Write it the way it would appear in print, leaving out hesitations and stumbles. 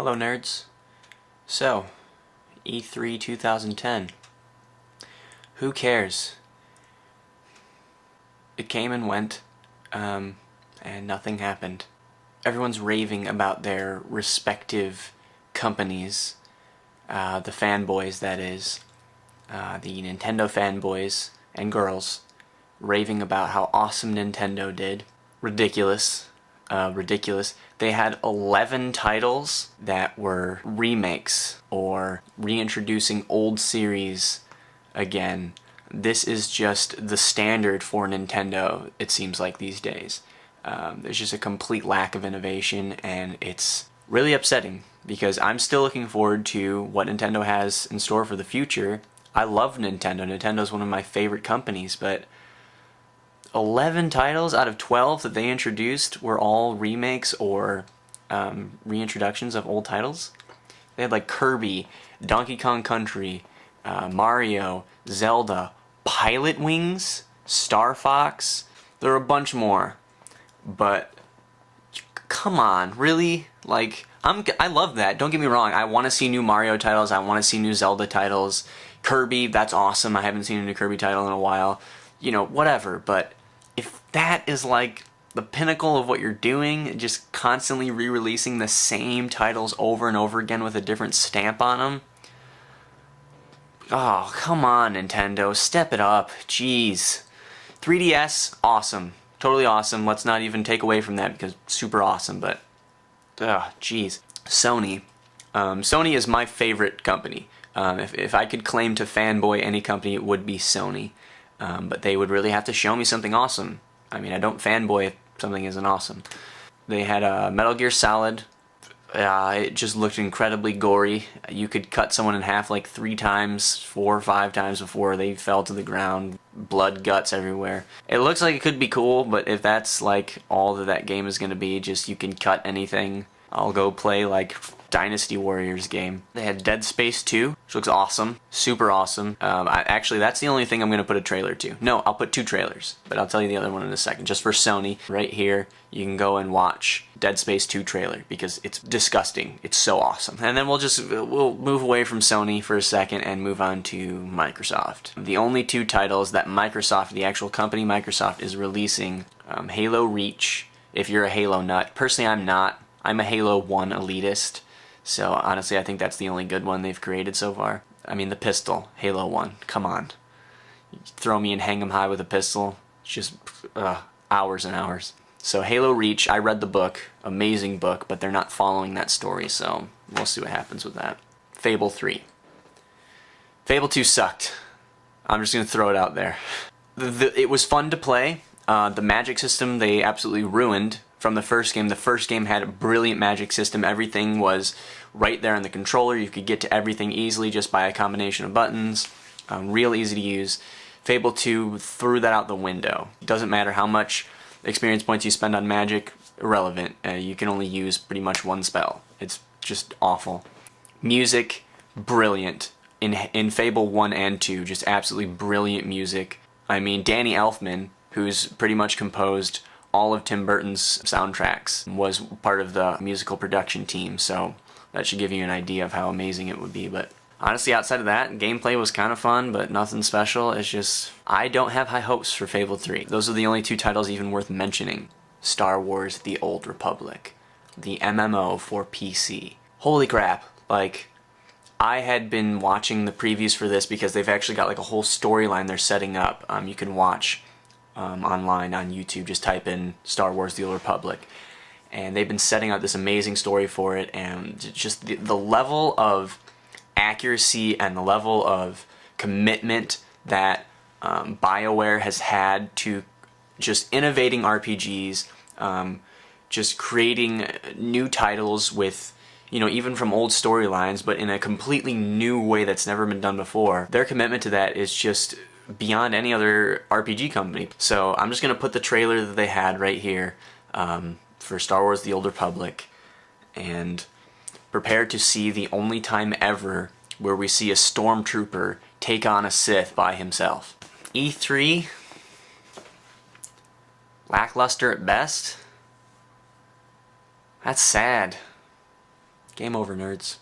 Hello nerds. So, E3 2010. Who cares? It came and went, and nothing happened. Everyone's raving about their respective companies, the fanboys that is, the Nintendo fanboys and girls, raving about how awesome Nintendo did. Ridiculous. Ridiculous. They had 11 titles that were remakes or reintroducing old series again. This is just the standard for Nintendo, it seems like, these days. There's just a complete lack of innovation, and it's really upsetting because I'm still looking forward to what Nintendo has in store for the future. I love Nintendo. Nintendo's one of my favorite companies, but 11 titles out of 12 that they introduced were all remakes or reintroductions of old titles. They had like Kirby, Donkey Kong Country, Mario, Zelda, Pilot Wings, Star Fox. There are a bunch more, but come on, really? Like, I love that. Don't get me wrong. I want to see new Mario titles. I want to see new Zelda titles. Kirby, that's awesome. I haven't seen a new Kirby title in a while. You know, whatever. But if that is like the pinnacle of what you're doing, just constantly re-releasing the same titles over and over again with a different stamp on them, oh, come on, Nintendo, step it up. Jeez. 3DS, awesome. Totally awesome. Let's not even take away from that because super awesome, but jeez. Sony. Sony is my favorite company. If I could claim to fanboy any company, it would be Sony. But they would really have to show me something awesome. I mean, I don't fanboy if something isn't awesome. They had Metal Gear Solid. It just looked incredibly gory. You could cut someone in half like 3 times, 4 or 5 times before they fell to the ground. Blood, guts everywhere. It looks like it could be cool, but if that's like all that game is going to be, just you can cut anything, I'll go play like Dynasty Warriors game. They had Dead Space 2, which looks awesome. Super awesome. Actually, that's the only thing I'm going to put a trailer to. No, I'll put 2 trailers, but I'll tell you the other one in a second. Just for Sony, right here, you can go and watch Dead Space 2 trailer because it's disgusting. It's so awesome. And then we'll move away from Sony for a second and move on to Microsoft. The only 2 titles that Microsoft, the actual company Microsoft, is releasing, Halo Reach, if you're a Halo nut. Personally, I'm not. I'm a Halo 1 elitist. So honestly, I think that's the only good one they've created so far. I mean, the pistol, Halo 1, come on. You throw me and hang 'em high with a pistol, it's just hours and hours. So Halo Reach, I read the book, amazing book, but they're not following that story, so we'll see what happens with that. Fable 3. Fable 2 sucked. I'm just going to throw it out there. It was fun to play. The magic system they absolutely ruined from the first game. The first game had a brilliant magic system. Everything was right there on the controller. You could get to everything easily just by a combination of buttons. Real easy to use. Fable 2 threw that out the window. It doesn't matter how much experience points you spend on magic, irrelevant. You can only use pretty much 1 spell. It's just awful. Music, brilliant. In Fable 1 and 2, just absolutely brilliant music. I mean, Danny Elfman, who's pretty much composed all of Tim Burton's soundtracks, was part of the musical production team, so that should give you an idea of how amazing it would be. But honestly, outside of that, gameplay was kind of fun, but nothing special. It's just, I don't have high hopes for Fable 3. Those are the only 2 titles even worth mentioning. Star Wars The Old Republic, the MMO for PC. Holy crap, like, I had been watching the previews for this because they've actually got like a whole storyline they're setting up. You can watch online on YouTube, just type in Star Wars The Old Republic, and they've been setting out this amazing story for it, and just the level of accuracy and the level of commitment that BioWare has had to just innovating RPGs, just creating new titles with, you know, even from old storylines, but in a completely new way that's never been done before. Their commitment to that is just beyond any other RPG company. So I'm just going to put the trailer that they had right here for Star Wars The Old Republic, and prepare to see the only time ever where we see a stormtrooper take on a Sith by himself. E3, lackluster at best. That's sad. Game over, nerds.